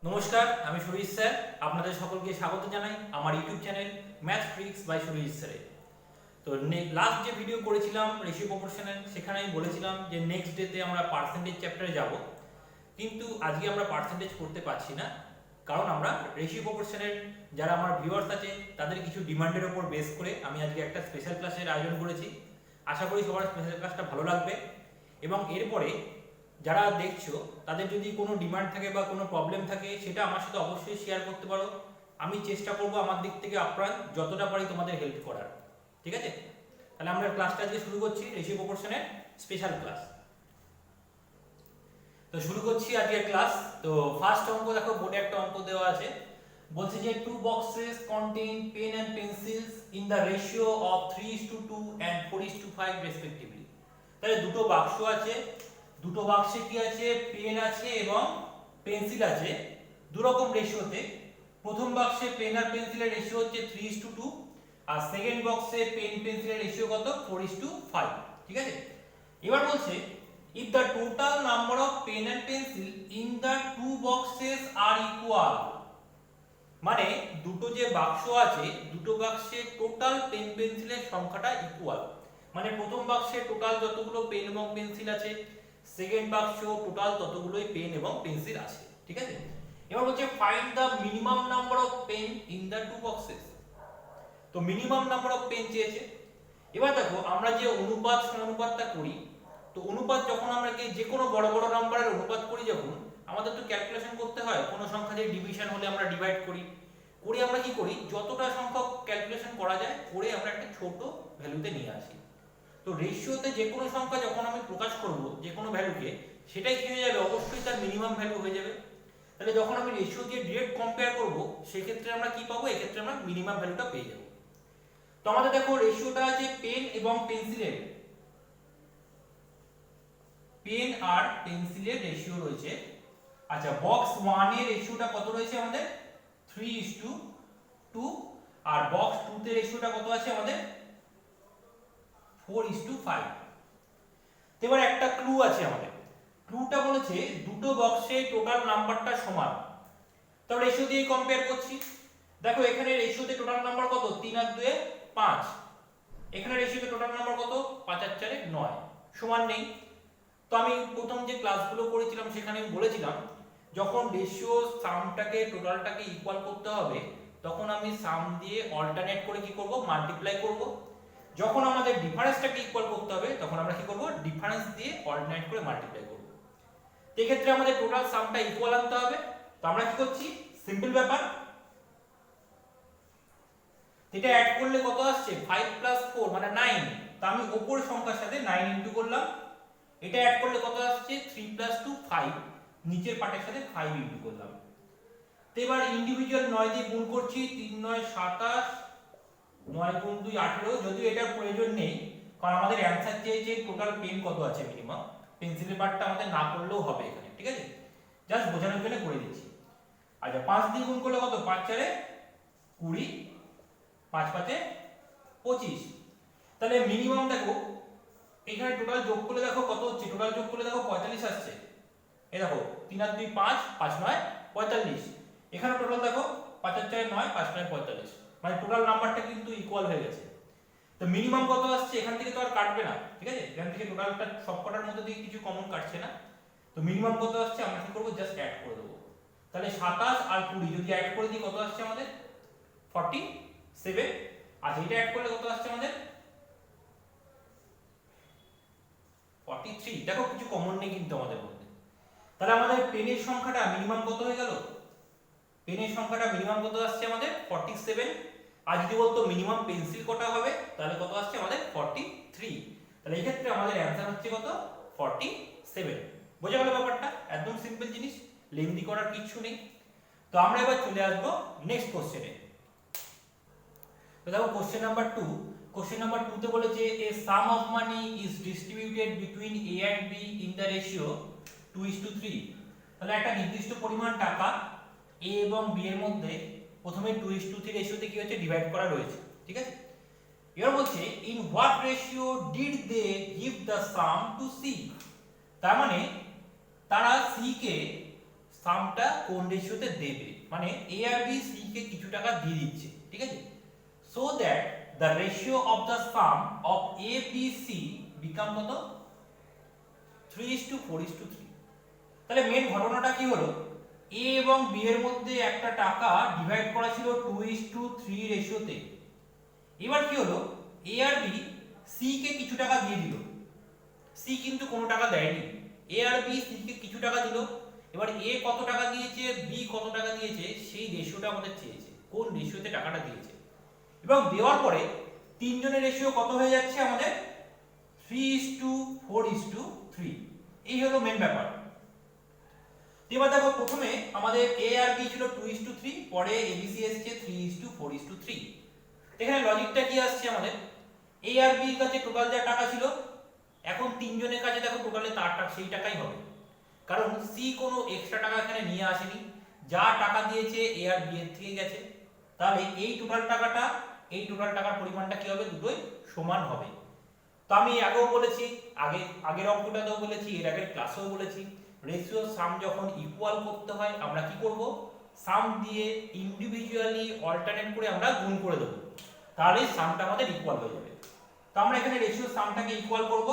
নমস্কার, আমি সুরজিৎ স্যার। আপনাদের সকলকে স্বাগত জানাই আমার YouTube channel math tricks by Surajit স্যারে। তো লাস্ট যে ভিডিও করেছিলাম রেশিও প্রপোর্শনের, সেখানে আমি বলেছিলাম যে নেক্সট ডেতে আমরা পার্সেন্টেজ চ্যাপ্টারে যাব, কিন্তু আজকে আমরা পার্সেন্টেজ করতে পারছি না, কারণ আমরা রেশিও প্রপোর্শনের যারা আমার ভিউয়ার্স আছে তাদের কিছু ডিমান্ডের ওপর বেস করে আমি আজকে একটা স্পেশাল ক্লাসের আয়োজন করেছি। আশা করি সবার স্পেশাল ক্লাসটা ভালো লাগবে, এবং এরপরে যারা দেখছো তাদের যদি কোনো ডিমান্ড থাকে বা কোনো প্রবলেম থাকে সেটা আমার সাথে অবশ্যই শেয়ার করতে পারো। আমি চেষ্টা করব আমার দিক থেকে আপ্রাণ যতটা পারি তোমাদের হেল্প করার। ঠিক আছে, তাহলে আমরা ক্লাসটা আজকে শুরু করছি রেশিও প্রপোর্শনের স্পেশাল ক্লাস। তো শুরু করছি আজকের ক্লাস। তো ফার্স্ট অঙ্ক দেখো, বোর্ডে একটা অঙ্ক দেওয়া আছে, বলছে যে two boxes contain pen and pencils in the ratio of 3:2 and 4:5 respectively. তাহলে দুটো বাক্স আছে, দুটো বাক্সে কি আছে, পেন আছে এবং পেন্সিল আছে দু রকম রেশিওতে। প্রথম বাক্সে পেন আর পেন্সিলের রেশিও হচ্ছে 3:2, আর সেকেন্ড বক্সে পেন পেন্সিলের রেশিও কত, 4:5। ঠিক আছে, এবার বলছে if the total number of pen and pencil in the two boxes are equal, মানে দুটো যে বাক্স আছে দুটো বাক্সে টোটাল পেন পেন্সিলের সংখ্যাটা ইকুয়াল। মানে প্রথম বাক্সে টোটাল যতগুলো পেন এবং পেন্সিল আছে, সেকেন্ড বাক্স টোটাল ততগুলোই পেন এবং পেন্সিল আছে। ঠিক আছে, এবার বলছে find the minimum number of pen in the two boxes. তো মিনিমাম নাম্বার অফ পেন চেয়েছে। এবার দেখো, আমরা যে অনুপাত সমানুপাতটা করি, তো অনুপাত যখন আমরা যে কোনো বড় বড় নাম্বারের অনুপাত করি, যখন আমাদের তো ক্যালকুলেশন করতে হয়, কোনো সংখ্যা দিয়ে ডিভিশন হলে আমরা ডিভাইড করি, করে আমরা কি করি, যতটা সংখ্যক ক্যালকুলেশন করা যায় করে আমরা একটা ছোট ভ্যালুতে নিয়ে আসি। তো রেশিওতে যে কোনো সংখ্যা যখন আমি প্রকাশ করব যে কোনো ভ্যালুকে, সেটাই কি হয়ে যাবে, অবশ্যই তার মিনিমাম ভ্যালু হয়ে যাবে। তাহলে যখন আমি রেশিও দিয়ে ডিরেক্ট কম্পেয়ার করব, সেক্ষেত্রে আমরা কি পাবো, এক্ষেত্রে আমরা মিনিমাম ভ্যালুটা পেয়ে যাব। তো আমাদের দেখো রেশিওটা আছে পেন এবং পেন্সিলের, পেন আর পেন্সিলের রেশিও রয়েছে। আচ্ছা, বক্স 1 এর রেশিওটা কত রয়েছে আমাদের, 3:2, আর বক্স 2 তে রেশিওটা কত আছে আমাদের, 4:5। তো এবার একটা ক্লু আছে আমাদের, ক্লুটা বলেছে দুটো বক্সে টোটাল নাম্বারটা সমান। তো রেশিও দিয়ে কম্পেয়ার করছি। দেখো এখানে রেশিওতে টোটাল নাম্বার কত, 3 আর 2 5। এখানে রেশিওতে টোটাল নাম্বার কত, 5 আর 4 9, সমান নেই। তো আমি প্রথম যে ক্লাসগুলো করেছিলাম সেখানে আমি বলেছিলাম, যখন রেশিও সামটাকে টোটালটাকে ইকুয়াল করতে হবে, তখন আমি সাম দিয়ে অল্টারনেট করে কি করব, মাল্টিপ্লাই করব। যখন আমাদের ডিফারেন্সটাকে ইকুয়াল করতে হবে, তখন আমরা কি করব, ডিফারেন্স দিয়ে অল্টারনেট করে মাল্টিপ্লাই করব। তো এই ক্ষেত্রে আমাদের টোটাল সামটা ইকুয়াল আনতে হবে। তো আমরা কি করছি, সিম্পল ব্যাপার, এটা অ্যাড করলে কত আসছে, 5 + 4 মানে 9। তো আমি উপরের সংখ্যার সাথে 9 ইনটু করলাম। এটা অ্যাড করলে কত আসছে, 3 + 2 5, নিচের পার্টের সাথে 5 ইনটু করলাম। তো এবার ইন্ডিভিজুয়াল 9 দিয়ে গুণ করছি, 3 9 27, 9 গুণ 2 18। যদিও এটার প্রয়োজন নেই, কারণ আমাদের অ্যানসার চেয়েছে টোটাল পেন কত আছে মিনিমাম, পেন্সিলের পার্টটা আমাদের না করলেও হবে এখানে। ঠিক আছে, জাস্ট বোঝানোর জন্য করে দিচ্ছি। আচ্ছা, 5 দিয়ে গুণ করলে কত, 5 4 20, 5 5 25। তাহলে মিনিমাম দেখো এখানে টোটাল যোগ করলে দেখো কত হচ্ছে, টোটাল যোগ করলে দেখো 45 আসছে। এই দেখো 3 আর 2 5, 5 9 45। এখানে টোটাল দেখো 5 আর 4 9, 5 9 45, মানে টোটাল নাম্বারটা কিন্তু ইকুয়াল হয়ে গেছে। তো মিনিমাম কত আসছে, এখান থেকে তো আর কাটবে না। ঠিক আছে, এখান থেকে টোটালটা সবকটার মধ্যে থেকে কিছু কমন কাটছে না। তো মিনিমাম কত আসছে, আমরা কি করব, জাস্ট অ্যাড করে দেব। তাহলে 27 আর 20 যদি অ্যাড করে দিই কত আসছে আমাদের, 47। আর এটা অ্যাড করলে কত আসছে আমাদের, 43। দেখো কিছু কমন নেই কিন্তু আমাদের মধ্যে। তাহলে আমাদের পেনের সংখ্যাটা মিনিমাম কত হয়ে গেল, পেনের সংখ্যাটা মিনিমাম কত আসছে আমাদের, 47। আর যদি বলতো মিনিমাম পেন্সিল কটা হবে, তাহলে কত আসছে আমাদের, 43। তাহলে এই ক্ষেত্রে আমাদের অ্যানসার হচ্ছে কত, 47। বোঝা গেল ব্যাপারটা, একদম সিম্পল জিনিস, লেন্দি করার কিছু নেই। তো আমরা এবার চলে আসবো নেক্সট কোশ্চেনে। তো দেখো কোশ্চেন নাম্বার 2, কোশ্চেন নাম্বার 2 তে বলেছে a sum of money is distributed between A and B in the ratio 2:3। তাহলে একটা নির্দিষ্ট পরিমাণ টাকা এ এবং বি এর মধ্যে প্রথমে 2:3 রেশিওতে কি হচ্ছে, ডিভাইড করা রয়েছে। ঠিক আছে, এবার বলছে in what ratio did they give the sum to C. তার মানে তারা সি কে সামটা কোন রেশিওতে দেবে, মানে এ আর বি সি কে কিছু টাকা দিয়ে দিচ্ছে, ঠিক আছে, so that the ratio of the sum of A B C become কত 3:4:3। তাহলে মেন ঘটনাটা কি হলো, এ এবং বি এর মধ্যে একটা টাকা ডিভাইড করা ছিল 2:3 রেশিওতে। এবার কি হলো, এ আর বি সি কে কিছু টাকা দিয়ে দিল, সি কিন্তু কোনো টাকা দেয়নি, এ আর বি সি কে কিছু টাকা দিল। এবার এ কত টাকা দিয়েছে, বি কত টাকা দিয়েছে, সেই রেশিওটা আমাদের চেয়েছে, কোন রেশিওতে টাকাটা দিয়েছে। এবং দেওয়ার পরে তিনজনের রেশিও কত হয়ে যাচ্ছে আমাদের 3:4:3। এই হলো মেন ব্যাপার। এবার দেখো প্রথমে আমাদের এ আর বি ছিল 2:3, পরে এবিসি এসেছে 3:4:3। এখানে লজিকটা কি আসছে আমাদের, এ আর বি এর কাছে টোটাল যা টাকা ছিল, এখন তিনজনের কাছে দেখো টোটালে তার টাকা সেই টাকাই হবে, কারণ সি কোনো এক্সট্রা টাকা এখানে নিয়ে আসেনি, যা টাকা দিয়েছে এ আর বি এর থেকে গেছে। তাহলে এই টোটাল টাকাটা, এই টোটাল টাকার পরিমাণটা কি হবে, দুটোই সমান হবে। তো আমি আগেও বলেছি, আগের অঙ্কটাতেও বলেছি, এর আগের ক্লাসেও বলেছি, রেশিও সাম যখন ইকুয়াল করতে হয় আমরা কি করব, সাম দিয়ে ইন্ডিভিজুয়ালি অল্টারনেট করে আমরা গুণ করে দেব, তাহলে সামটা আমাদের ইকুয়াল হয়ে যাবে। তো আমরা এখানে রেশিও সামটাকে ইকুয়াল করব।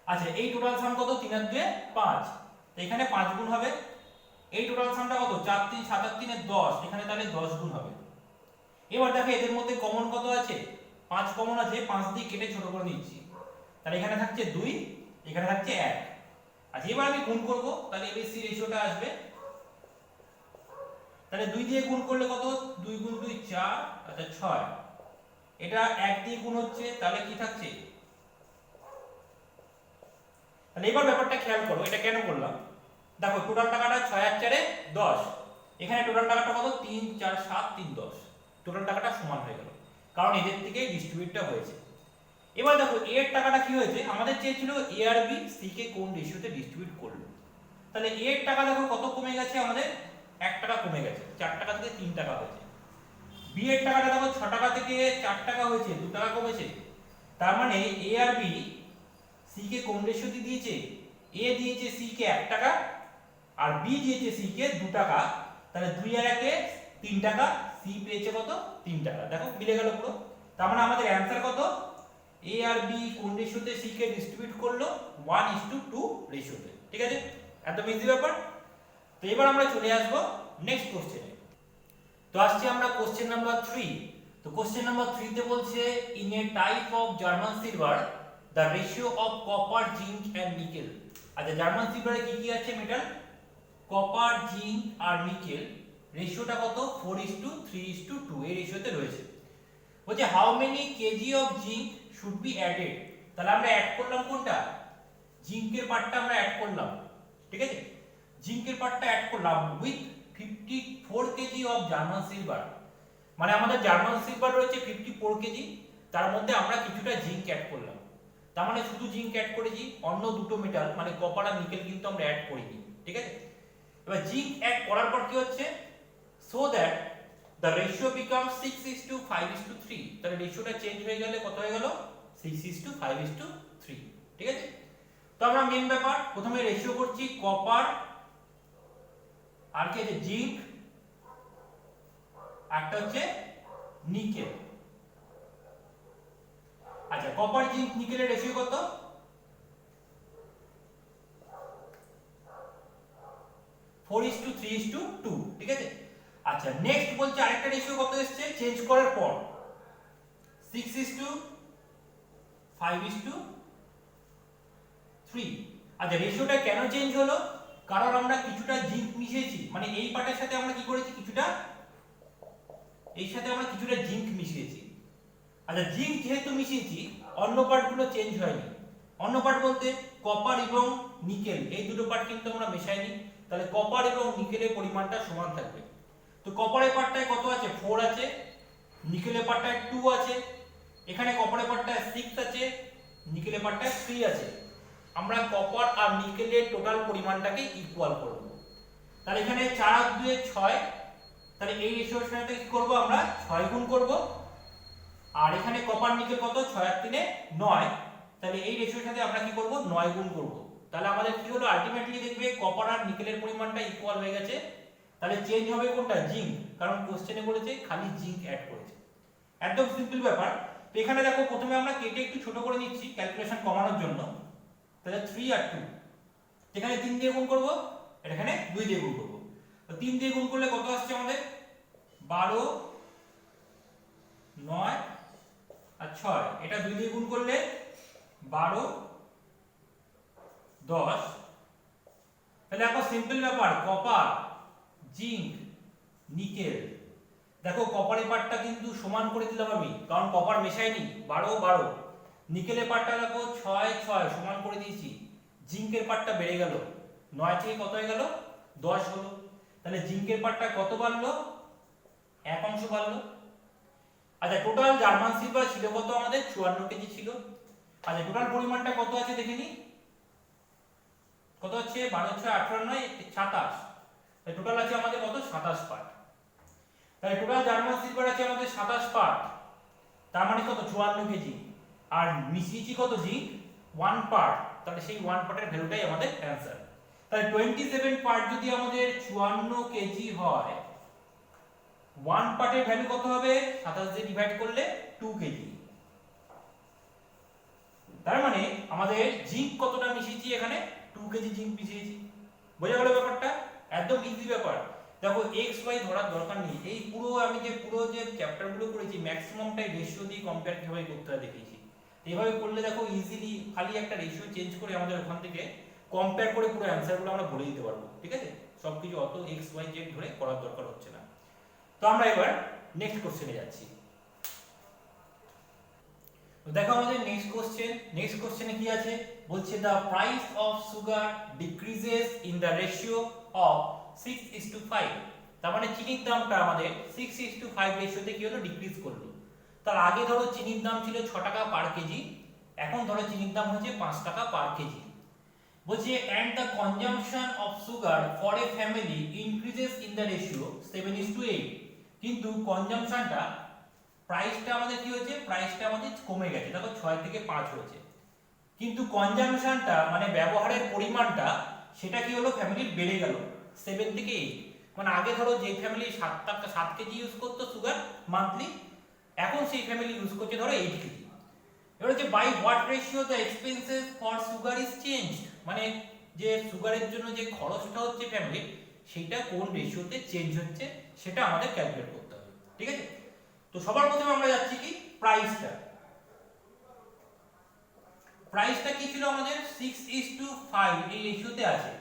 আচ্ছা, এই টোটাল সাম কত, 3 আর 2 5, তো এখানে 5 গুণ হবে। এই টোটাল সামটা কত, 4 3 7 আর 3 10, এখানে তাহলে 10 গুণ হবে। এবার দেখো এদের মধ্যে কমন কত আছে, 5 কমন আছে, 5 দিয়ে কেটে ছোট করে নিচ্ছি, তাহলে এখানে থাকছে 2, এখানে থাকছে 1। আচ্ছা, এবার আমি গুণ করব, তাহলে এবিসি রেশিওটা আসবে, তাহলে 2 দিয়ে গুণ করলে কত, 2 গুণ 2 4, আচ্ছা 6, এটা 1 দিয়ে গুণ হচ্ছে, তাহলে কি থাকছে, তাহলে এবার ব্যাপারটা খেয়াল করো, এটা কেন করলাম, দেখো টোটাল টাকাটা 6 আর 4 10, এখানে টোটাল টাকাটা কত, 3 4 7 3 10, টোটাল টাকাটা সমান হয়ে গেল, কারণ এদের থেকেই ডিস্ট্রিবিউটটা হয়েছে। এবার দেখো এর টাকাটা কি হয়েছে, আমাদের চেয়েছিল এ আর বি সি কে কোন রেশিওতে ডিস্ট্রিবিউট করলো, তাহলে এর টাকা দেখো কত কমে গেছে, আমাদের 1 টাকা কমে গেছে, 4 টাকা থেকে 3 টাকা হয়েছে। বি এর টাকাটা দেখো 6 টাকা থেকে 4 টাকা হয়েছে, 2 টাকা কমেছে। তার মানে এ আর বি সি কে কোন রেশিওতে দিয়েছে, এ দিয়েছে সি কে 1 টাকা আর বি দিয়েছে সি কে 2 টাকা, তাহলে 2 আর 1 এ 3 টাকা, সি পেয়েছে কত 3 টাকা, দেখো মিলে গেল পুরো। তার মানে আমাদের অ্যানসার কত, এ আর বি কোন রেশিওতে সি কে ডিস্ট্রিবিউট করলো, 1:2 রেশিওতে, ঠিক আছে, এত ইজি ব্যাপার। তো এবার আমরা চলে আসব নেক্সট কোশ্চেনে। তো আসছে আমরা কোশ্চেন নাম্বার 3। তো কোশ্চেন নাম্বার 3 তে বলছে in a type of German silver the ratio of copper zinc and nickel. আচ্ছা, জার্মান সিলভারে কি কি আছে মেটাল, কপার জিঙ্ক আর নিকেল, রেশিওটা কত 4:3:2 এই রেশিওতে রয়েছে। বলছে how many kg of zinc should be added, তাহলে আমরা অ্যাড করলাম কোনটা, জিঙ্কের পার্টটা আমরা অ্যাড করলাম, ঠিক আছে, জিঙ্কের পার্টটা অ্যাড করলাম with 54 KG of German silver, মানে আমাদের জার্মান সিলভার রয়েছে 54 কেজি, তার মধ্যে আমরা কিছুটা জিঙ্ক অ্যাড করলাম, তার মানে শুধু জিঙ্ক অ্যাড করেছি, অন্য দুটো মেটাল মানে কপার আর নিকেল কিন্তু আমরা অ্যাড করিনি, ঠিক আছে। এবার জিঙ্ক অ্যাড করার পর কি হচ্ছে, so that the ratio become 6:5:3, তাহলে রেশিওটা চেঞ্জ হয়ে গেলে কত হয়ে গেল 6:5:3, ঠিক আছে। তো আমরা মেন ব্যাপার প্রথমে রেশিও করছি কপার আর কি আছে জিঙ্ক, একটা হচ্ছে নিকেল। আচ্ছা, কপার জিঙ্ক নিকেলের রেশিও কত, 4:3:2, ঠিক আছে। আচ্ছা, নেক্সট বলছে আরেকটা রেশিও কত এসেছে চেঞ্জ করার পর, 6:5:3। আচ্ছা, রেশিওটা কেন চেঞ্জ হলো, কারণ আমরা কিছুটা জিঙ্ক মিশিয়েছি, মানে এই পার্টের সাথে আমরা কি করেছি কিছুটা, এই সাথে আমরা কিছুটা জিঙ্ক মিশিয়েছি। আচ্ছা, জিঙ্ক যেহেতু মিশিয়েছি অন্য পার্টগুলো চেঞ্জ হয়নি, অন্য পার্ট বলতে কপার এবং নিকেল এই দুটো পার্ট কিন্তু আমরা মেশাইনি, তাহলে কপার এবং নিকেলের পরিমাণটা সমান থাকবে। তো কপারের পার্টটায় কত আছে 4 আছে, নিকেলের পার্টটায় 2 আছে, এখানে কপারের পার্টটায় 6 আছে, নিকেলের পার্টটায় 3 আছে। আমরা কপার আর নিকেলের টোটাল পরিমাণটাকে ইকুয়াল করব, তাহলে এখানে 4 আর 2 6, তাহলে এই রেশিওর সাথে কি করব আমরা 6 গুণ করব, আর এখানে কপার নিকেল কত 6 আর 3 9, তাহলে এই রেশিওর সাথে আমরা কি করব 9 গুণ করব, তাহলে আমাদের কি হলো আলটিমেটলি দেখবে কপার আর নিকেলের পরিমাণটা ইকুয়াল হয়ে গেছে। তাহলে চেঞ্জ হবে কোনটা? জিঙ্ক, কারণ কোশ্চেনে বলেছে খালি জিঙ্ক অ্যাড করেছে। একদম সিম্পল ব্যাপার। তো এখানে দেখো প্রথমে আমরা কেটে একটু ছোট করে নিচ্ছি ক্যালকুলেশন কমানোর জন্য। তাহলে 3 আর 2, এখানে 3 দিয়ে গুণ করব, এখানে 2 দিয়ে গুণ করব। তো 3 দিয়ে গুণ করলে কত আসছে আমাদের? 12, 9 আর 6। এটা 2 দিয়ে গুণ করলে 12, 10। তাহলে এখন সিম্পল ব্যাপার, কপার, জিঙ্ক, নিকেল। দেখো কপারের পার্টটা কিন্তু সমান করে দিলাম আমি, কারণ কপার মেশাইনি। 12, 12। নিকেলের পার্টটা দেখো 6, 6 সমান করে দিয়েছি। জিঙ্কের পার্টটা বেড়ে গেল, 9 থেকে কত হয়ে গেল? 10 হলো। তাহলে জিঙ্কের পার্টটা কত বাড়লো? 1 অংশ বাড়লো। আচ্ছা, টোটাল জার্মান সিলভার ছিল কত আমাদের? 54 কেজি ছিল। আচ্ছা, টোটাল পরিমাণটা কত আছে দেখে নি। কত হচ্ছে? 12, 6, 18, 9, 27। তাহলে টোটাল আছে আমাদের কত? 27 পার্ট। তাহলে টোটাল জার্মান সিলভার আছে আমাদের 27 পার্ট, তার মানে কত? 54 কেজি। আর মিশিয়েছি কত? Zinc 1 part. তাহলে সেই 1 পার্টের ভ্যালুটাই আমাদের অ্যানসার। তাহলে 27 পার্ট যদি আমাদের 54 কেজি হয়, 1 পার্টের ভ্যালু কত হবে? 27 দিয়ে ডিভাইড করলে 2 কেজি। তার মানে আমাদের জিঙ্ক কতটা মিশিয়েছি? এখানে 2 কেজি জিঙ্ক মিশিয়েছি। বোঝা গেল ব্যাপারটা? একদম ইজি ব্যাপার। দেখো এক্স ওয়াই ধরার দরকার নেই। এই আমি যে চ্যাপ্টারগুলো করেছি ম্যাক্সিমামটাই রেশিও দিয়ে কম্পেয়ার কিভাবে করতে হয় দেখিয়েছি। এইভাবে করলে দেখো ইজিলি খালি একটা রেশিও চেঞ্জ করে আমাদের ওখান থেকে কম্পেয়ার করে পুরো অ্যানসারগুলো আমরা বলে দিতে পারবো। ঠিক আছে, সবকিছু অত এক্স ওয়াই জেড ধরে করার দরকার হচ্ছে না। তো আমরা এবার নেক্সট কোশ্চেনে যাচ্ছি। দেখো আমাদের নেক্সট কোশ্চেনে কি আছে? বলছে the price of sugar decreases in the ratio of 6:5। তার মানে চিনির দামটা আমাদের 6:5 রেশিওতে কি হলো? ডিক্রিজ করলো। তার আগে ধরো চিনির দাম ছিল 6 টাকা পার কেজি, এখন ধরো চিনির দাম হচ্ছে 5 টাকা পার কেজি। বলছে and the consumption of sugar for a family increases in the ratio 7:8। কিন্তু কনজাম্পশনটা, প্রাইসটা আমাদের কি হয়েছে? প্রাইসটা আমাদের কমে গেছে। দেখো 6 থেকে 5 হয়েছে, কিন্তু কনজাম্পশনটা মানে ব্যবহারের পরিমাণটা সেটা কি হলো? ফ্যামিলির বেড়ে গেল 7 থেকে 8। মানে আগে ধরো যে ফ্যামিলি 7 কেজি ইউজ করতো সুগার মান্থলি, এখন সেই ফ্যামিলি ইউজ করছে ধরো 8 কেজি। এবার হচ্ছে by what ratio the expenses for sugar is changed, মানে যে সুগারের জন্য যে খরচটা হচ্ছে ফ্যামিলি, সেটা কোন রেশিওতে চেঞ্জ হচ্ছে সেটা আমাদের ক্যালকুলেট করতে হবে। ঠিক আছে, তো সবার প্রথমে আমরা যাচ্ছি কি? প্রাইসটা কি ছিল আমাদের? 6:5 এই রেশিওতে আছে।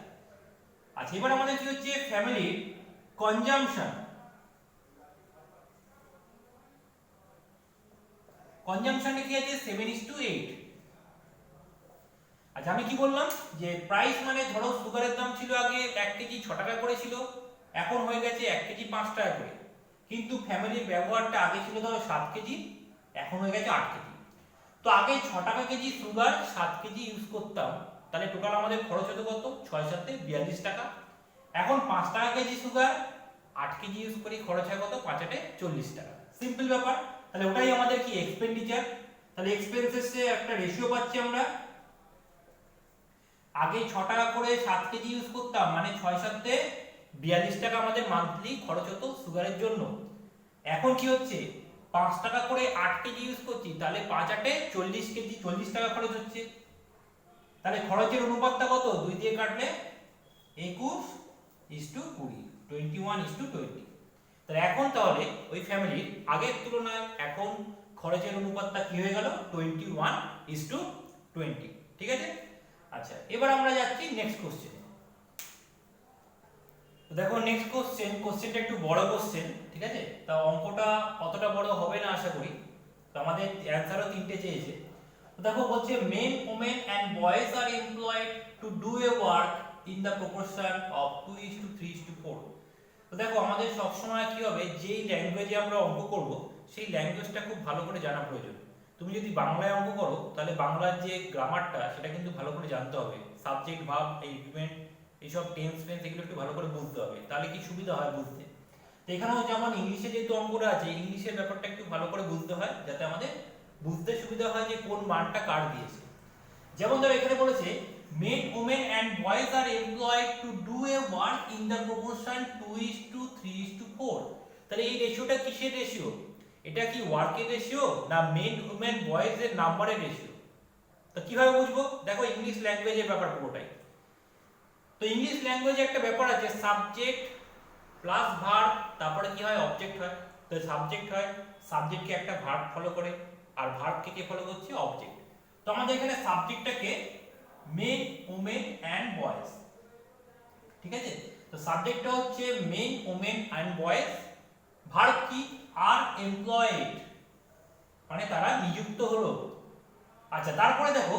আচ্ছা, এবার আমাদের কি হচ্ছে? ফ্যামিলির কনজাম্পশনে কি আছে? 7:8। আচ্ছা, আমি কি বললাম যে প্রাইস মানে ধরো সুগারের দাম ছিল আগে 1 কেজি 6 টাকা করে ছিল, এখন হয়ে গেছে 1 কেজি 5 টাকা করে। কিন্তু ফ্যামিলির ব্যবহারটা আগে ছিল ধরো 7 কেজি, এখন হয়ে গেছে 8 কেজি। তো আগে 6 টাকা কেজি সুগার 7 কেজি ইউজ করতাম, তাহলে টোটাল আমাদের খরচ হতো কত? 6 7 42 টাকা। এখন 5 টাকা কেজি সুগার 8 কেজি ইউজ করি, খরচ হয় কত? 5 8 40 টাকা। সিম্পল ব্যাপার। তাহলে ওটাই আমাদের কি? এক্সপেন্ডিচার। তাহলে এক্সপেন্সেসে একটা রেশিও পাচ্ছি আমরা। আগে 6 টাকা করে 7 কেজি ইউজ করতাম, মানে 6 7 42 টাকা আমাদের মান্থলি খরচ হতো সুগারের জন্য। এখন কি হচ্ছে? 5 টাকা করে 8 কেজি ইউজ করছি, তাহলে 5 8 40 কেজি, 40 টাকা খরচ হচ্ছে। তাহলে খরচের অনুপাতটা কত? 2 দিয়ে কাটলে 21:20, 21:20। তাহলে এখন তাহলে ওই ফ্যামিলির আগের তুলনায় এখন খরচের অনুপাতটা কি হয়ে গেল? 21:20। ঠিক আছে। আচ্ছা, এবার আমরা যাচ্ছি নেক্সট কোশ্চেনে। তো দেখো নেক্সট কোশ্চেনটা একটু বড় কোশ্চেন। ঠিক আছে, তা অঙ্কটা অতটা বড় হবে না আশা করি। তো আমাদের অ্যানসারও 3টে চেয়েছে। তো দেখো বলছে men women and boys are employed to do a work in the proportion of 2:3:4। তো দেখো আমাদের সব সময় কি হবে? যেই ল্যাঙ্গুয়েজে আমরা অঙ্ক করব সেই ল্যাঙ্গুয়েজটা খুব ভালো করে জানা প্রয়োজন। তুমি যদি বাংলায় অঙ্ক করো তাহলে বাংলার যে গ্রামারটা সেটা কিন্তু ভালো করে জানতে হবে। সাবজেক্ট, ভার্ব, এগ্রিমেন্ট, এইসব টেন্স ফেন্স এগুলো একটু ভালো করে বুঝতে হবে, তাহলে কি সুবিধা হয় বুঝতে। তো এখানেও যেমন ইংলিশে যেহেতু অঙ্কটা আছে, ইংলিশের ব্যাপারটা একটু ভালো করে বুঝতে হয় যাতে আমাদের বুঝতে সুবিধা হয় যে কোন মানটা কার দিয়েছে। যেমন ধরো এখানে বলেছে men, women and boys are employed to do a work in the proportion 2:3:4. তাহলে এই রেশিওটা কিসের রেশিও? এটা কি ওয়ার্কের রেশিও না মেন উমেন বয়েজ এর নাম্বারের রেশিও? তো কিভাবে বুঝবো? দেখো ইংলিশ ল্যাঙ্গুয়েজের ব্যাপার পুরোটাই। তো ইংলিশ ল্যাঙ্গুয়েজে একটা ব্যাপার আছে, সাবজেক্ট প্লাস ভার্ব, তারপরে কি হয় অবজেক্ট হয়। তো সাবজেক্ট হয়, সাবজেক্টকে একটা ভার্ব ফলো করে, আর ভার্বকে কে ফলো করছে? অবজেক্ট। তো আমাদের এখানে সাবজেক্টটাকে মেন, ওমেন এন্ড বয়েজ, ঠিক আছে? তো সাবজেক্টটা হচ্ছে men, women and boys. Verb কি? আর এমপ্লয়েড, মানে তারা নিযুক্ত হলো। আচ্ছা, তারপরে দেখো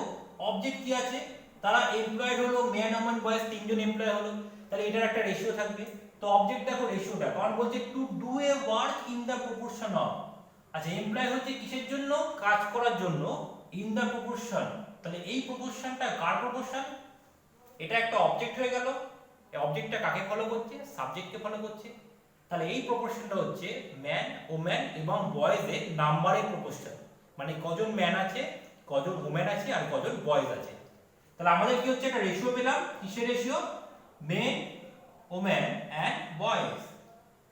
অবজেক্ট কি আছে? তারা এমপ্লয়েড হলো, মেন, ওমেন, বয়েজ তিনজন এমপ্লয় হলো, তাহলে এটার একটা রেশিও থাকবে। তো অবজেক্ট দেখো রেশিওটা, কারণ বলছে to do a work in the proportion of. আচ্ছা, এমপ্লয় হচ্ছে কিসের জন্য? কাজ করার জন্য। ইন দা প্রপোর্শন, তাহলে এই প্রপোর্শনটা কার প্রপোর্শন? এটা একটা অবজেক্ট হয়ে গেল। এই অবজেক্টটা কাকে ফলো করছে? সাবজেক্টকে ফলো করছে। তাহলে এই প্রপোর্শনটা হচ্ছে ম্যান, ওম্যান এবং বয়েজের নাম্বারের প্রপোর্শন, মানে কজন ম্যান আছে, কজন ওম্যান আছে আর কজন বয়েজ আছে। তাহলে আমাদের কি হচ্ছে? একটা রেশিও পেলাম। কিসের ratio? Men, woman and boys.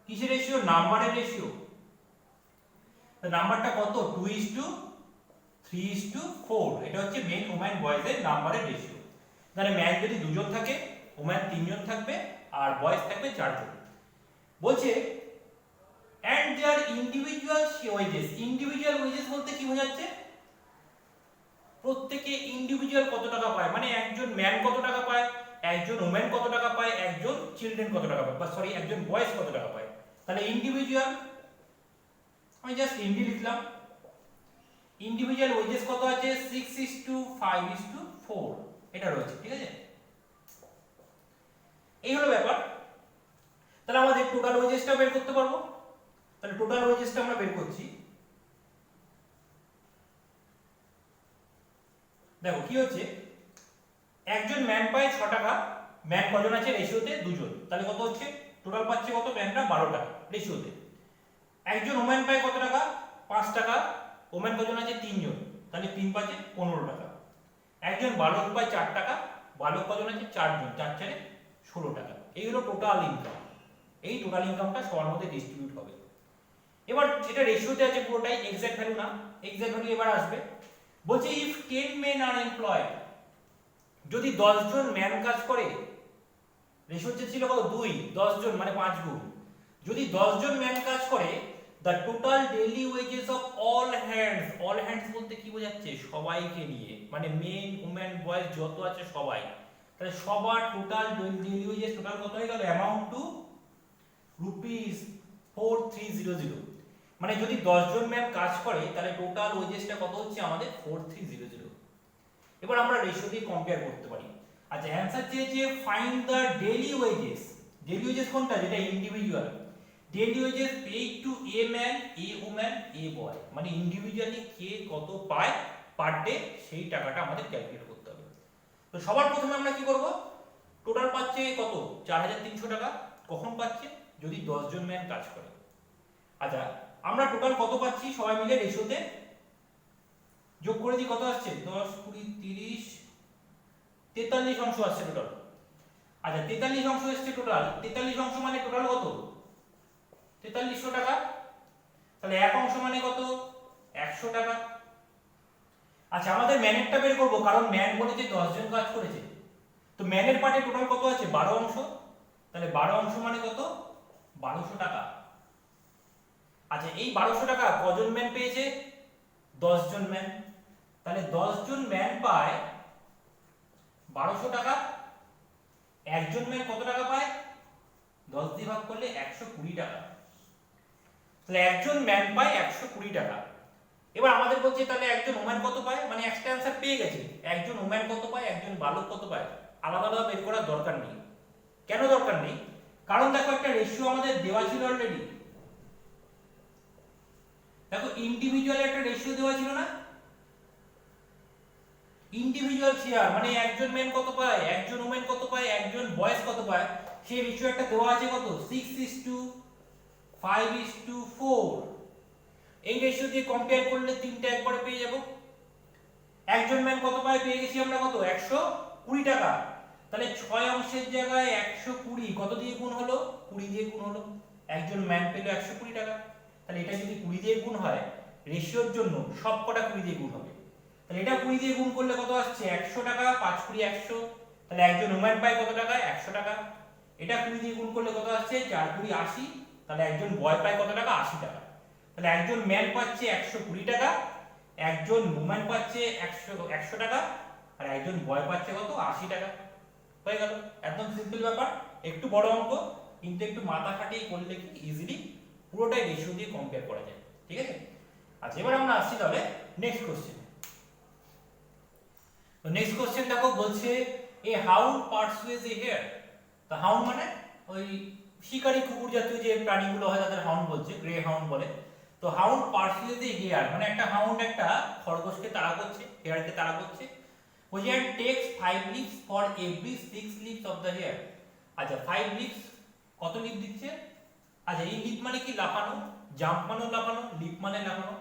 কিসের রেশিও? নাম্বারের রেশিও। নাম্বারটা কত? 2:3:4। এটা হচ্ছে মেন, ওম্যান, বয়েজের নাম্বারের রেশিও। তাহলে ম্যান যদি দুজন থাকে, ওম্যান তিনজন থাকবে, আর বয়েজ থাকবে চারজন। বলছে and their individual wages। Individual wages বলতে কি বোঝাচ্ছে? প্রত্যেকে ইন্ডিভিজুয়াল কত টাকা পায়, মানে একজন ম্যান কত টাকা পায়, একজন ওম্যান কত টাকা পায়, একজন চিলড্রেন কত টাকা পায়, বা সরি একজন বয়েজ কত টাকা পায়। তাহলে ইন্ডিভিজুয়াল, আমি জাস্ট ইন্ডি লিখলাম। ইন্ডিভিজুয়াল ওয়েজেস কত আছে? 6:5:4 এটা রয়েছে, ঠিক আছে? এই হলো ব্যাপার। তাহলে আমাদের টোটাল ওয়েজেসটা বের করতে পারবো। তাহলে টোটাল ওয়েজেসটা আমরা বের করছি। দেখো কি হচ্ছে, একজন ম্যান পায় 6 টাকা। ম্যান কজন আছে? রেশিওতে দুজন। তাহলে কত হচ্ছে? টোটাল পাচ্ছে কত? ম্যানরা 12 টাকা রেশিওতে। একজন ওম্যান পায় কত টাকা? 5 টাকা। ওম্যান কজন আছে? তিনজন, তাহলে 3 পাঁচে 15 টাকা। একজন বালক পায় 4 টাকা। বালক কজন আছে? 4 জন, 4 চারে 16 টাকা। এই হলো টোটাল ইনকাম। এই টোটাল ইনকামটা সবার মধ্যে ডিস্ট্রিবিউট হবে। এবার এটা রেশিওতে আছে পুরোটাই, এক্সাক্ট ভ্যালু না। এক্সাক্ট ভ্যালু এবার আসবে। বলছে ইফ 10 men are employed, যদি 10 জন ম্যান কাজ করে, রেশিওতে ছিল কত? 2, 10 জন মানে 5 গুণ। যদি 10 জন ম্যান কাজ করে, the total daily wages of all hands, all hands বলতে কি বোঝাচ্ছে? সবাইকে নিয়ে, মানে মেন, ওম্যান, বয়েজ যত আছে সবাই। তাহলে সবার টোটাল ডেইলি ওয়েজেস টোটাল কত হয়ে গেল? Amount two ₹4300। মানে যদি 10 জন ম্যান কাজ করে, তাহলে টোটাল ওয়েজেসটা কত হচ্ছে আমাদের? 4300। এবার আমরা রেশিও দিয়ে কম্পেয়ার করতে পারি। আচ্ছা, অ্যানসার চেয়েছে find the daily wages. Daily wages কোনটা? যেটা individual. Daily wages paid to a man, a woman, a boy, মানে ইন্ডিভিজুয়ালি কে কত পায় পার ডে, সেই টাকাটা আমাদের ক্যালকুলেট করতে হবে। তো সবার প্রথমে আমরা কি করব? টোটাল পাচ্ছে কত? 4300 টাকা। কখন পাচ্ছে? যদি 10 জন ম্যান কাজ করে। আচ্ছা, আমরা টোটাল কত পাচ্ছি সবাই মিলে রেশিওতে? যোগ করে দিই, কত আসছে? 10, 20, 30, 43 অংশ আসছে টোটাল। আচ্ছা, 43 অংশ আসছে টোটাল। 43 অংশ মানে টোটাল কত? 4300 টাকা। তাহলে এক অংশ মানে কত? 100 টাকা। আচ্ছা, আমাদের ম্যানেরটা বের করব, কারণ ম্যান বলেছে 10 জন কাজ করেছে। তো ম্যানের পার্টে টোটাল কত আছে? 12 অংশ। তাহলে 12 অংশ মানে কত? 1200 টাকা। আচ্ছা, এই 1200 টাকা কজন ম্যান পেয়েছে? 10 জন ম্যান। তাহলে 10 জন ম্যান পায় 1200 টাকা। একজন ম্যান কত টাকা পায়? 10 দিয়ে ভাগ করলে 120 টাকা। তাহলে একজন ম্যান পায় 120 টাকা। এবার আমাদের বলছে তাহলে একজন ওম্যান কত পায়, মানে একটা অ্যানসার পেয়ে গেছি। একজন ওম্যান কত পায়, একজন বালক কত পায়, আলাদা আলাদা বের করার দরকার নেই। কেন দরকার নেই? কারণ দেখো একটা রেশিও আমাদের দেওয়া ছিল অলরেডি। দেখো ইন্ডিভিজুয়াল একটা রেশিও দেওয়া ছিল না? ইন্ডিভিজুয়াল শেয়ার মানে একজন ম্যান কত পায়, একজন ওম্যান কত পায়, একজন বয়েজ কত পায়, সেই রেশিও একটা দেওয়া আছে কত? 6:5:4। এই রেশিও দিয়ে কম্পেয়ার করলে তিনটা একবারে পেয়ে যাব। একজন ম্যান কত পায় পেয়ে গেছি আমরা, কত? 20 টাকা। তাহলে 6 অংশের জায়গায় 120 কত দিয়ে গুণ হলো? 20 দিয়ে গুণ হলো। একজন ম্যান পেল 120 টাকা। তাহলে এটা যদি 20 দিয়ে গুণ হয়, রেশিওর জন্য সবকটা 20 দিয়ে গুণ হবে। তাহলে এটা 20 দিয়ে গুণ করলে কত আসছে? 100 টাকা, 5 20 100। তাহলে একজন ওম্যান পায় কত টাকা? 100 টাকা। এটা 20 দিয়ে গুণ করলে কত আসছে? 4 20 80। তাহলে একজন বয় পায় কত টাকা? 80 টাকা। তাহলে একজন ম্যান পাচ্ছে 120 টাকা, একজন ওম্যান পাচ্ছে 100 টাকা, আর একজন বয় পাচ্ছে কত? 80 টাকা। হয়ে গেল। একদম সিম্পল ব্যাপার, একটু বড় অঙ্ক, কিন্তু একটু মাথা খাটিয়ে করলে কি ইজিলি পুরোটাই রেশিও দিয়ে কম্পেয়ার করা যায়। ঠিক আছে? আচ্ছা, এবার আমরা আসছি তাহলে নেক্সট কোশ্চেন। তো নেক্সট কোশ্চেন দেখো, বলছে এ হাউন্ড পারসুয়েজ এ হেয়ার। তো হাউন্ড মানে ওই শিকারী কুকুর জাতীয় যে প্রাণীগুলো হয় তাদের হাউন্ড বলছে, গ্রে হাউন্ড বলে। তো হাউন্ড পারসুয়েজ এ হেয়ার মানে একটা হাউন্ড একটা খরগোশকে তাড়া করছে, হেয়ারকে তাড়া করছে। বলছে and takes 5 leaps for every 6 leaps of the hair। আচ্ছা, 5 leaps কত লিপ দিচ্ছে? আচ্ছা, এই লিপ মানে কি? লাফানো। জাম্প মানে লাফানো, লিপ মানে লাফানো।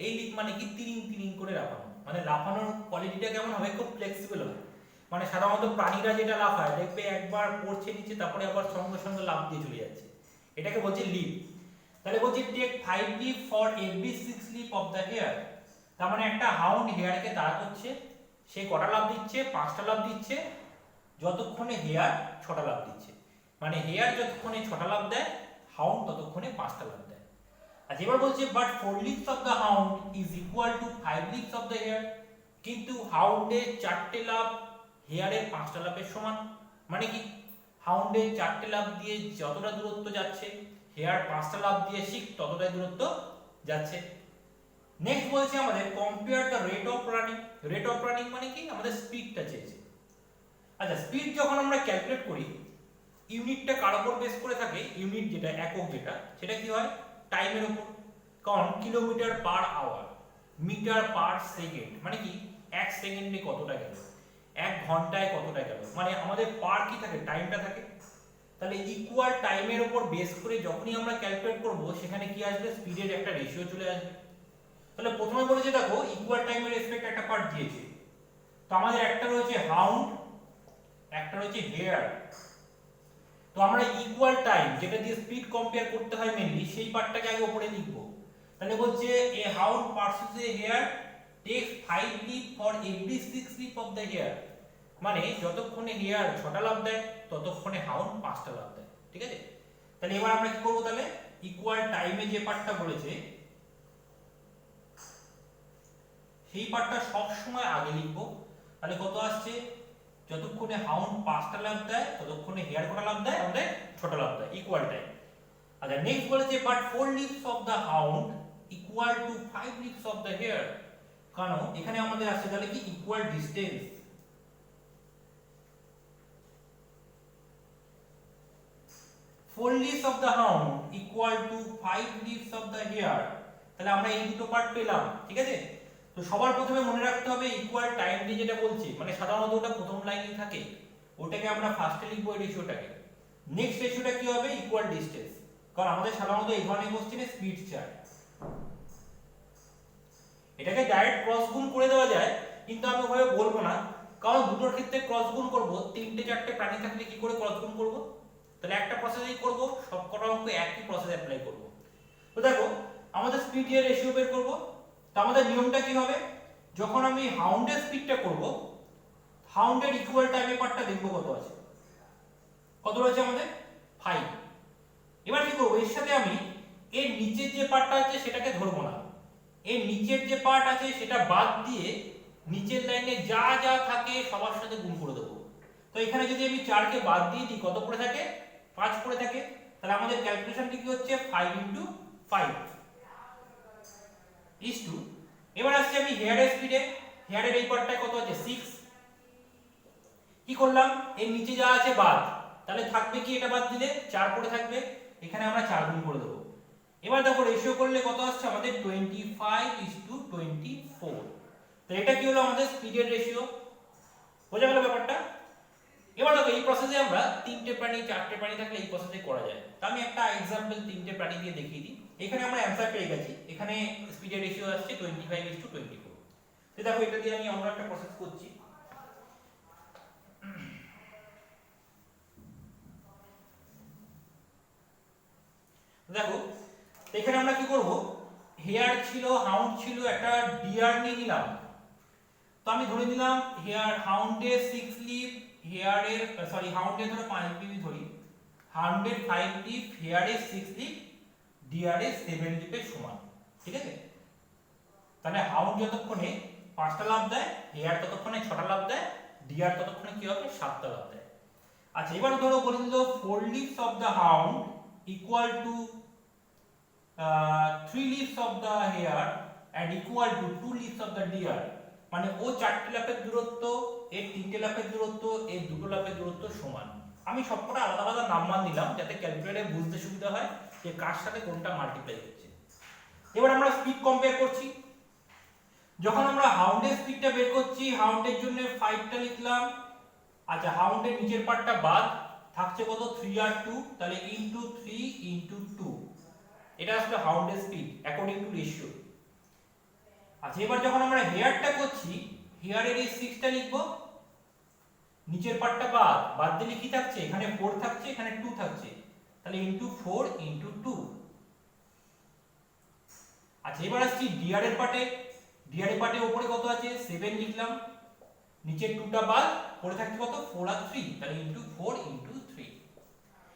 এই লিপ মানে কি? তিরিং তিরিং করে লাফানো। মানে লাফানোর কোয়ালিটিটা কেমন হবে? খুব ফ্লেক্সিবল হবে। মানে সাধারণত প্রাণীরা যেটা লাফায় দেখবে একবার পড়ছে নিচে, তারপরে আবার সঙ্গে সঙ্গে লাফ দিয়ে চলে যাচ্ছে, এটাকে বলছে লিপ। তাহলে বলছে take 5 leap for every 6 leap of the hare. তার মানে একটা হাউন্ড হেয়ারকে তাড়া করছে, সে কটা লাফ দিচ্ছে? 5টা লাফ দিচ্ছে, যতক্ষণে হেয়ার 6টা লাফ দিচ্ছে। মানে হেয়ার যতক্ষণে 6টা লাফ দেয়, হাউন্ড ততক্ষণে 5টা লাফ দেয়। আচ্ছা, এবার বলছে but 4 leaps of the hound is equal to 5 leaps of the hare. কিন্তু হাউন্ডের 4টে লাফ হেয়ারের 5টা লাফের সমান। মানে কি? হাউন্ডের 4টে লাফ দিয়ে যতটা দূরত্ব যাচ্ছে, হেয়ার 5টা লাফ দিয়ে ঠিক ততটাই দূরত্ব যাচ্ছে। নেক্সট বলছে আমাদের compare the rate of running. Rate of running মানে কি? আমাদের স্পিডটা চেয়েছে। আচ্ছা, স্পিড যখন আমরা ক্যালকুলেট করি, ইউনিটটা কার উপর বেস করে থাকে? ইউনিট যেটা, একক যেটা, সেটা কি হয়? টাইমের উপর। কারণ kilometre per hour, metre per second মানে কি? 1 সেকেন্ডে কতটা গেল, 1 ঘন্টায় কতটা গেল, মানে আমাদের পার কি থাকে? টাইমটা থাকে। তাহলে ইকুয়াল টাইমের উপর বেস করে যখনই আমরা ক্যালকুলেট করব, সেখানে কি আসবে? স্পিডের একটা রেশিও চলে আসবে। তাহলে প্রথমে বলেছে দেখো ইকুয়াল টাইমের রেসপেক্ট একটা পার্ট দিয়েছে। তো আমাদের একটা রয়েছে হাউন্ড, একটা রয়েছে হেয়ার। তো আমরা ইকুয়াল টাইম যেটা দিয়ে স্পিড কম্পেয়ার করতে হয় মেইনলি, সেই পার্টটাকে আগে উপরে লিখব। তাহলে বলছে a hound versus a hare takes 5 leap for every 6 leap of the hare. মানে যতক্ষণে হেয়ার 6টা লাফ দেয়, ততক্ষণে হাউন্ড 5টা লাফ দেয়। ঠিক আছে? তাহলে এবার আমরা কি করব? তাহলে ইকুয়াল টাইমে যে পার্টটা বলেছে, সেই পার্টটা সব সময় আগে লিখবো। তাহলে কত আসছে? যতক্ষণে হাউন্ড 5টা লাফ দেয়, ততক্ষণে হেয়ার কটা লাফ দেয়? আমাদের 6টা লাফ দেয়, ইকুয়াল টাইম। আচ্ছা, নেক্সট বলেছে but 4 leaps of the hound equal to 5 leaps of the hare. কারণ এখানে আমাদের আসছে তাহলে কি? Equal distance. 4 leaps of the hound equal to 5 leaps of the hare. তাহলে আমরা এই দুটো পার্ট পেলাম। ঠিক আছে? তো সবার প্রথমে মনে রাখতে হবে ইকুয়াল টাইম দিয়ে যেটা বলছে, মানে সাধারণত ওটা প্রথম লাইনেই থাকে, ওটাকে আমরা ফার্স্টে লিখবো এই রেশিওটাকে। নেক্সট রেশিওটা কি হবে? Equal distance. কারণ আমাদের সাধারণত এই ধরনের কোশ্চেনে স্পিড চাই। এটাকে ডাইরেক্ট ক্রস গুণ করে দেওয়া যায়, কিন্তু আমি ওভাবে বলবো না, কারণ দুটোর ক্ষেত্রে ক্রস গুণ করব, 3টে 4টে প্রাণী থাকলে কি করে ক্রস গুণ করব? তাহলে একটা প্রসেসেই করব, সবকটা অঙ্ক একই প্রসেস অ্যাপ্লাই করব। তো দেখো আমাদের স্পিড এর রেশিও বের করব। তো আমাদের নিয়মটা কি হবে? যখন আমি হাউন্ডের স্পিডটা করব, হাউন্ডের ইকুয়াল টাইমে পার্টটা দেখব কত আছে। কত রয়েছে আমাদের? 5। এবার কি করব? এর সাথে আমি এর নিচের যে পার্টটা আছে সেটাকে ধরবো না, এর নিচের যে পার্ট আছে সেটা বাদ দিয়ে নিচের লাইনে যা যা থাকে সবার সাথে গুণ করে দেবো। তো এখানে যদি আমি 4 কে বাদ দিয়ে দিই, কত পড়ে থাকে? 5 পড়ে থাকে। তাহলে আমাদের ক্যালকুলেশনটি কি হচ্ছে? 5 * 5 ইজ টু। এবার আসছে আমি হেয়ারের স্পিডে। হেয়ারের এই পার্টটায় কত আছে? 6। কি করলাম? এর নিচে যা আছে বাদ, তাহলে থাকবে কি? এটা বাদ দিলে 4 পড়ে থাকবে, এখানে আমরা 4 গুণ করে দেবো। এবার দেখো রেশিও করলে কত আসছে আমাদের? 25:24। তো এটা কি হলো? আমাদের স্পিডের রেশিও। বোঝা গেল ব্যাপারটা? এবার দেখো এই প্রসেসে আমরা 3টে প্রাণী 4টে প্রাণী থাকলে এই প্রসেসে করা যায়। তো আমি একটা एग्जांपल 3টে প্রাণী দিয়ে দেখিয়ে দিই। এখানে আমরা অ্যানসার পেয়ে গেছি। এখানে স্পিডের রেশিও আসছে 25:24। তো দেখো এটা দিয়ে আমি অন্য একটা প্রসেস করছি। দেখো এখানে আমরা কি করব, হেয়ার ছিল, হাউন্ড ছিল, একটা ডিয়ার নিয়ে নিলাম। তো আমি ধরে নিলাম হেয়ার হাউন্ডের 6 লিফ, হেয়ারের সরি হাউন্ডের ধরো 5 লিফ ধরি, হাউন্ডের 5 লিফ, হেয়ারের 6 লিফ, ডিয়ারের 7 লিফের সমান। ঠিক আছে, তাহলে হাউন্ড যতক্ষণে 5টা লাফ দেয়, হেয়ার ততক্ষণে 6টা লাফ দেয়, ডিয়ার ততক্ষণে কি হবে 7টা লাফ দেয়। আচ্ছা এবার ধরো বলে দিল 4 leaps of the hound equal to 3 leaps of the hare and equal to 2 leaps of the deer. মানে ও 4টে লাফের দূরত্ব, এর 3টে লাফের দূরত্ব, এর 2টো লাফের দূরত্ব সমান। আমি সবকটা আলাদা আলাদা নাম্বার নিলাম যাতে ক্যালকুলেটরে বুঝতে সুবিধা হয় যে কার সাথে কোনটা মাল্টিপ্লাই হচ্ছে। এবার আমরা স্পিড কম্পেয়ার করছি। যখন আমরা হাউন্ডের স্পিডটা বের করছি, হাউন্ডের জন্য 5টা লিখলাম। আচ্ছা হাউন্ডের নিচের পার্টটা বাদ থাকছে কত, 3 আর 2, তাহলে ইনটু 3 ইনটু 2, এটা আসলে হাউন্ডের স্পিড অ্যাকর্ডিং টু রেশিও। আচ্ছা এবার যখন আমরা হেয়ারটা করছি, হেয়ারের এই 6টা লিখব, নিচের পার্টটা বাদ দিলে কি থাকছে, এখানে 4 থাকছে, এখানে 2 থাকছে, তাহলে ইনটু 4 ইনটু 2। আচ্ছা এবার আসছি ডিয়ারের পার্টে। ডিয়ারের পার্টে উপরে কত আছে 7 লিখলাম, নিচের 2টা বাদ, পড়ে থাকছে কত 4 আর 3, তাহলে ইনটু 4 ইনটু 3।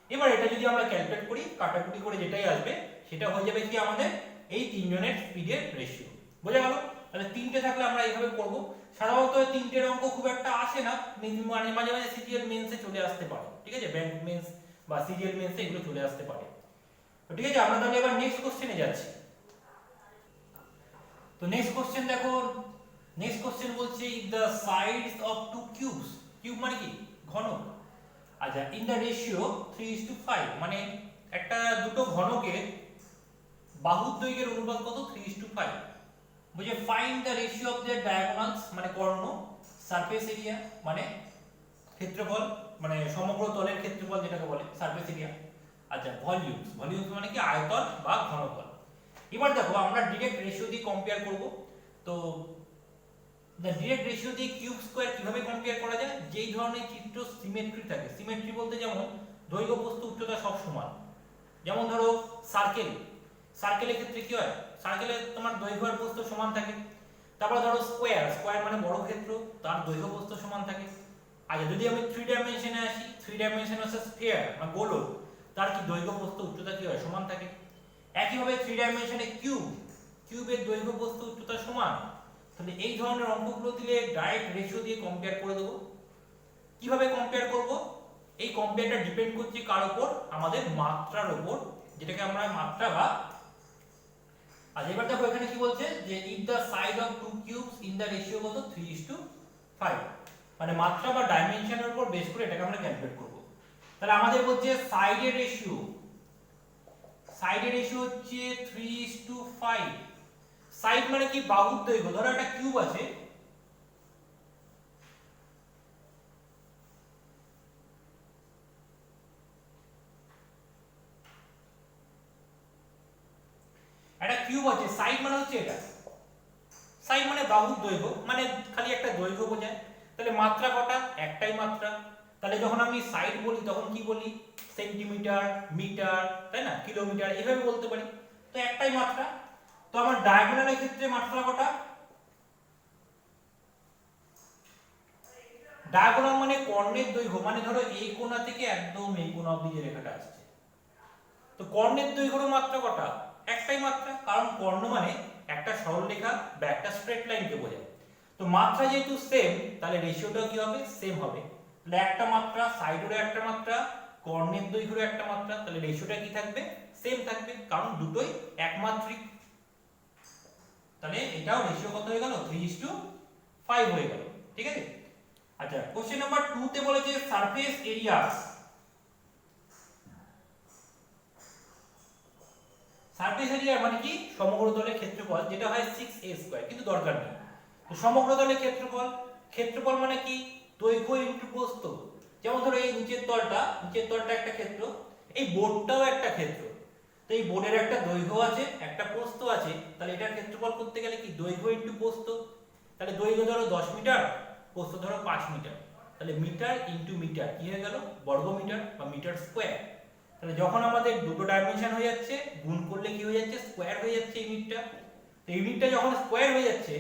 এবার এটা যদি আমরা ক্যালকুলেট করি, কাটাকুটি করে যেটাই আসবে সেটা হয়ে যাবে কি আমাদের এই তিনজনের স্পিডের রেশিও। বোঝা গেল? তাহলে 3টে থাকলে আমরা এইভাবে করব। সাধারণত 3টের অঙ্ক খুব একটা আসে না, মানে মাঝে মাঝে সিজিএল মেন্সে চলে আসতে পারে। ঠিক আছে, ব্যাংক মেন্স বা সিজিএল মেন্সে এগুলো চলে আসতে পারে। তো ঠিক আছে, আমরা তাহলে এবার নেক্সট কোশ্চেনে যাচ্ছি। তো নেক্সট কোশ্চেন দেখো, নেক্সট কোশ্চেন বলছে if the sides of two cubes, cube মানে কি ঘনক, আচ্ছা ইন দ্য রেশিও 3:5, মানে একটা দুটো ঘনকের বাহুর দৈর্ঘ্যের অনুপাত কত 3:5। বুঝে find the ratio of there diagonals, মানে কর্ণ, সারফেস এরিয়া মানে ক্ষেত্রফল, মানে সমগ্র তলের ক্ষেত্রফল যেটাকে বলে সারফেস এরিয়া। আচ্ছা ভলিউমস, ভলিউমস মানে কি আয়তন বা ঘনফল। এবার দেখো আমরা ডাইরেক্ট রেশিও দিয়ে কম্পেয়ার করব। তো দ্য ডাইরেক্ট রেশিও দিয়ে কিউব স্কয়ার কিভাবে কম্পেয়ার করা যায়, যেই ধরনের চিত্র সিমেট্রি থাকে, সিমেট্রি বলতে যেমন দৈর্ঘ্য প্রস্থ উচ্চতা সব সমান। যেমন ধরো সার্কেল, সার্কেলের ক্ষেত্রে কি হয়, সার্কেলে তোমার দৈর্ঘ্য আর প্রস্থ সমান থাকে। তারপর ধরো স্কয়ার, স্কয়ার মানে বড় ক্ষেত্র, তার দৈর্ঘ্য প্রস্থ সমান থাকে। আচ্ছা যদি আমি 3 ডাইমেনশনে আসি, 3 ডাইমেনশন হচ্ছে স্ফিয়ার মানে গোলক, তার কি দৈর্ঘ্য প্রস্থ উচ্চতা কি হয় সমান থাকে। একইভাবে 3 ডাইমেনশনে কিউব, কিউবের দৈর্ঘ্য প্রস্থ উচ্চতা সমান। তাহলে এই ধরনের অঙ্কগুলো দিলে ডাইরেক্ট রেশিও দিয়ে কম্পেয়ার করে দেব। কিভাবে কম্পেয়ার করব, এই কম্পেয়ারটা ডিপেন্ড করছে কার উপর, আমাদের মাত্রার উপর, যেটাকে আমরা মাত্রা বা। আর এবার দেখো এখানে কি বলছে যে if the side of two cubes in the ratio কত 3:5, মানে মাত্রা বা ডাইমেনশনের উপর বেস করে এটাকে আমরা ক্যালকুলেট করব। তাহলে আমাদের বলছে সাইডের রেশিও, সাইডের রেশিও হচ্ছে 3:5। সাইড মানে কি বাহুর দৈর্ঘ্য, ধরো একটা কিউব আছে, একটা কিউব আছে, সাইড মানে হচ্ছে এটা, সাইড মানে বাহুর দৈর্ঘ্য, মানে খালি একটা দৈর্ঘ্য বোঝায়। তাহলে মাত্রা কটা, একটাই মাত্রা। তাহলে যখন আমি সাইড বলি তখন কি বলি, সেন্টিমিটার, মিটার, তাই না, কিলোমিটার, এভাবে বলতে পারি। তো একটাই মাত্রা। তো আমার ডায়াগোনালের ক্ষেত্রে মাত্রা কটা, ডায়াগোনাল মানে কর্ণের দৈর্ঘ্য, মানে ধরো এই কোণা থেকে একদম এই কোণা অবধি যে রেখাটা আসছে, তো কর্ণের দৈর্ঘ্যের মাত্রা কটা, একটাই মাত্রা, কারণ কর্ণ মানে একটা সরলরেখা বা একটা স্ট্রেট লাইনকে বোঝায়। তো মাত্রা যেহেতু সেম, তাহলে রেশিওটাও কি হবে, সেম হবে। তাহলে একটা মাত্রা, সাইডেরও একটা মাত্রা, কর্ণের দৈর্ঘ্যেরও একটা মাত্রা, তাহলে রেশিওটা কি থাকবে, সেম থাকবে, কারণ দুটোই একমাত্রিক। তাহলে এটাও রেশিও কত হয়ে গেল 3:5 হয়ে গেল। ঠিক আছে। আচ্ছা কোশ্চেন নাম্বার 2 তে বলেছে সারফেস এরিয়া, সারফেস এরিয়া মানে কি সমগ্র তলের ক্ষেত্রফল, যেটা হয় 6a², কিন্তু দরকার নেই। তো সমগ্র তলের ক্ষেত্রফল, ক্ষেত্রফল মানে কি দৈর্ঘ্য ইনটু প্রস্থ। যেমন ধরো এই নিচের তলটা, নিচের তলটা একটা ক্ষেত্র, এই বোর্ডটাও একটা ক্ষেত্র। তো এই বোর্ডের একটা দৈর্ঘ্য আছে, একটা প্রস্থ আছে, তাহলে এটার ক্ষেত্রফল করতে গেলে কি দৈর্ঘ্য ইনটু প্রস্থ। তাহলে দৈর্ঘ্য ধরো 10 মিটার, প্রস্থ ধরো 5 মিটার, তাহলে মিটার ইন্টু মিটার কি হয়ে গেল, বর্গ মিটার বা মিটার স্কোয়ার। তাহলে যখন আমাদের দুটো ডাইমেনশন হয়ে যাচ্ছে, গুণ করলে কি হয়ে যাচ্ছে, স্কোয়ার হয়ে যাচ্ছে ইউনিটটা। তো ইউনিটটা যখন স্কোয়ার হয়ে যাচ্ছে,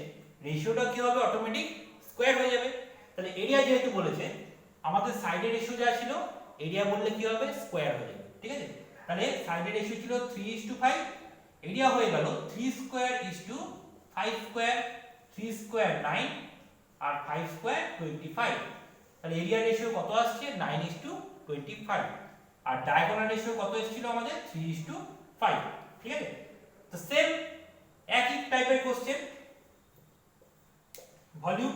রেশিওটা কি হবে, অটোমেটিক স্কোয়ার হয়ে যাবে। তাহলে এরিয়া যেহেতু বলেছে, আমাদের সাইডের রেশিও যা ছিল, এরিয়া বললে কি হবে, স্কোয়ার হয়ে যাবে। ঠিক আছে, তাহলে সাইডের রেশিও ছিল 3:5, এরিয়া হয়ে গেল 3 স্কোয়ার 5 স্কোয়ার, 3 স্কোয়ার 9 আর 5 স্কোয়ার 25। তাহলে এরিয়া রেশিও কত আসছে, 9:25। আর ডায়াগোনাল রেশিও কত এসেছিল আমাদের, 3:5। ঠিক আছে, তো সেম একই টাইপের কোশ্চেন, ভলিউম।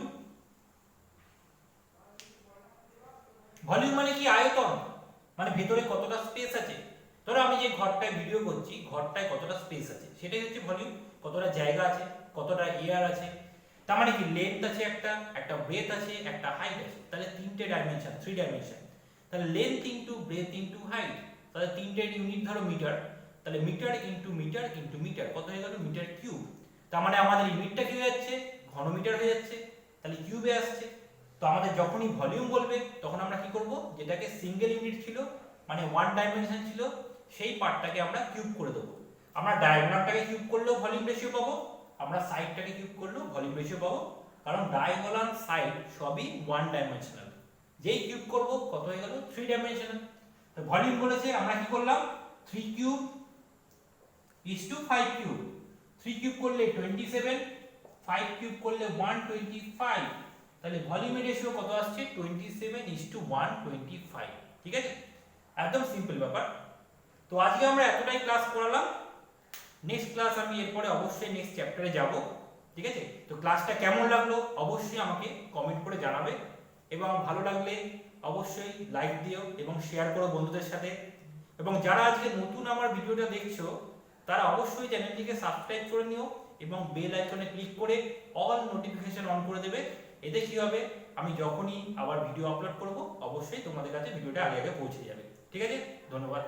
ভলিউম মানে কি, আয়তন, মানে ভেতরে কতটা স্পেস আছে। ধরো আমি যে ঘরটায় ভিডিও করছি, ঘরটায় কতটা স্পেস আছে, সেটাই হচ্ছে ভলিউম। কতটা জায়গা আছে, কতটা এয়ার আছে। তার মানে কি, লেন্থ আছে একটা ব্রেথ আছে, একটা হাইট আছে। তাহলে তিনটে ডাইমেনশন, 3 ডাইমেনশন। তাহলে length into breadth into height, তাহলে তিনটে ইউনিট ধরো মিটার। তাহলে metre into metre into metre কত হয়ে গেল, মিটার কিউব। তার মানে আমাদের ইউনিটটা কি হয়ে যাচ্ছে, ঘনমিটার হয়ে যাচ্ছে, তাহলে কিউবে আসছে। তো আমাদের যখনই ভলিউম বলবে, তখন আমরা কি করব, যেটাকে সিঙ্গেল ইউনিট ছিল, মানে ওয়ান ডাইমেনশন ছিল, সেই পার্টটাকে আমরা কিউব করে দেবো। আমরা ডায়াগোনালটাকে কিউব করলেও ভলিউম রেশিও পাবো, আমরা সাইডটাকে কিউব করলেও ভলিউম রেশিও পাবো, কারণ ডায়াগোনাল সাইড সবই ওয়ান ডাইমেনশনাল। যেই কিউব করব কত হয়ে গেল, 3 ডাইমেনশনাল। তো ভলিউম বলেছে, আমরা কি করলাম, 3 কিউব 5 কিউব। 3 কিউব করলে 27, 5 কিউব করলে 125। তাহলে ভলিউমের রেশিও কত আসছে, 27:125। ঠিক আছে, একদম সিম্পল ব্যাপার। তো আজকে আমরা এতটাই ক্লাস করালাম। নেক্সট ক্লাস আমি এরপরে অবশ্যই নেক্সট চ্যাপ্টারে যাব। ঠিক আছে, তো ক্লাসটা কেমন লাগলো অবশ্যই আমাকে কমেন্ট করে জানাবে, এবং ভালো লাগলে অবশ্যই লাইক দিও এবং শেয়ার করো বন্ধুদের সাথে। এবং যারা আজকে নতুন আমার ভিডিওটা দেখছো, তারা অবশ্যই চ্যানেলটিকে সাবস্ক্রাইব করে নিও এবং বেল আইকনে ক্লিক করে অল নোটিফিকেশন অন করে দেবে। এতে কি হবে, আমি যখনই আবার ভিডিও আপলোড করব, অবশ্যই তোমাদের কাছে ভিডিওটা আগে আগে পৌঁছে যাবে। ঠিক আছে, ধন্যবাদ।